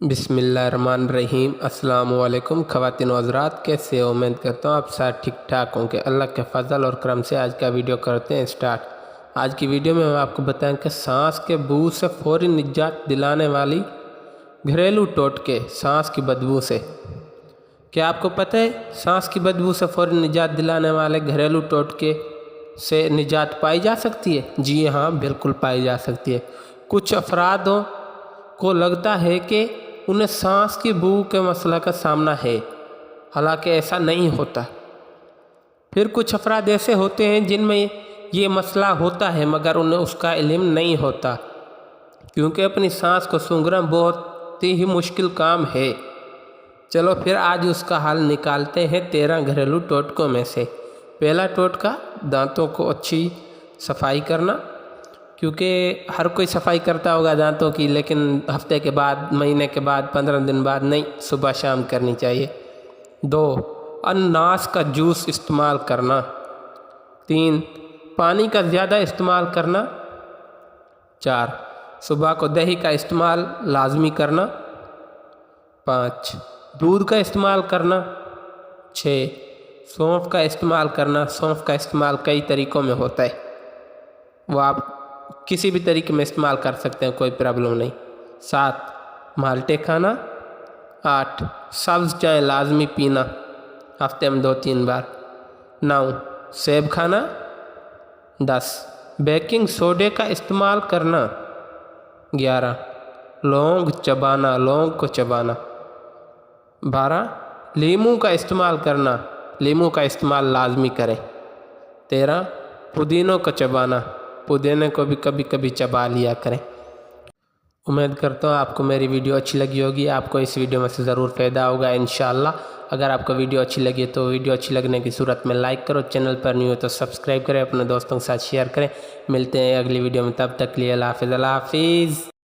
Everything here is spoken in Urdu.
بسم اللہ الرحمن الرحیم۔ السلام علیکم خواتین و حضرات، کیسے امید کرتا ہوں آپ ساتھ ٹھیک ٹھاک ہوں کہ اللہ کے فضل اور کرم سے آج کا ویڈیو کرتے ہیں سٹارٹ۔ آج کی ویڈیو میں آپ کو بتائیں کہ سانس کے بو سے فوری نجات دلانے والی گھریلو ٹوٹکے سانس کی بدبو سے۔ کیا آپ کو پتہ ہے سانس کی بدبو سے فوری نجات دلانے والے گھریلو ٹوٹکے سے نجات پائی جا سکتی ہے؟ جی ہاں، بالکل پائی جا سکتی ہے۔ کچھ افرادوں کو لگتا ہے کہ انہیں سانس کی بو کے مسئلہ کا سامنا ہے، حالانکہ ایسا نہیں ہوتا۔ پھر کچھ افراد ایسے ہوتے ہیں جن میں یہ مسئلہ ہوتا ہے مگر انہیں اس کا علم نہیں ہوتا، کیونکہ اپنی سانس کو سونگھنا بہت ہی مشکل کام ہے۔ چلو پھر آج اس کا حل نکالتے ہیں 13 گھریلو ٹوٹکوں میں سے۔ پہلا ٹوٹکا، دانتوں کو اچھی صفائی کرنا، کیونکہ ہر کوئی صفائی کرتا ہوگا دانتوں کی، لیکن ہفتے کے بعد، مہینے کے بعد، 15 دن بعد نہیں، صبح شام کرنی چاہیے۔ 2، انناس کا جوس استعمال کرنا۔ 3، پانی کا زیادہ استعمال کرنا۔ 4، صبح کو دہی کا استعمال لازمی کرنا۔ 5، دودھ کا استعمال کرنا۔ 6، سونف کا استعمال کرنا۔ سونف کا استعمال کئی طریقوں میں ہوتا ہے، وہ آپ کسی بھی طریقے میں استعمال کر سکتے ہیں، کوئی پرابلم نہیں۔ 7، مالٹے کھانا۔ 8، سبز چائے لازمی پینا، ہفتے میں 2-3 بار۔ 9، سیب کھانا۔ 10، بیکنگ سوڈے کا استعمال کرنا۔ 11، لونگ چبانا، لونگ کو چبانا۔ 12، لیموں کا استعمال کرنا، لیموں کا استعمال لازمی کریں۔ 13، پودینوں کو چبانا، پودینے کو بھی کبھی کبھی چبا لیا کریں۔ امید کرتا ہوں آپ کو میری ویڈیو اچھی لگی ہوگی، آپ کو اس ویڈیو میں سے ضرور فائدہ ہوگا انشاءاللہ۔ اگر آپ کو ویڈیو اچھی لگی تو ویڈیو اچھی لگنے کی صورت میں لائک کرو، چینل پر نیو ہو تو سبسکرائب کریں، اپنے دوستوں کے ساتھ شیئر کریں۔ ملتے ہیں اگلی ویڈیو میں، تب تک کے لیے اللہ حافظ۔ اللہ حافظ۔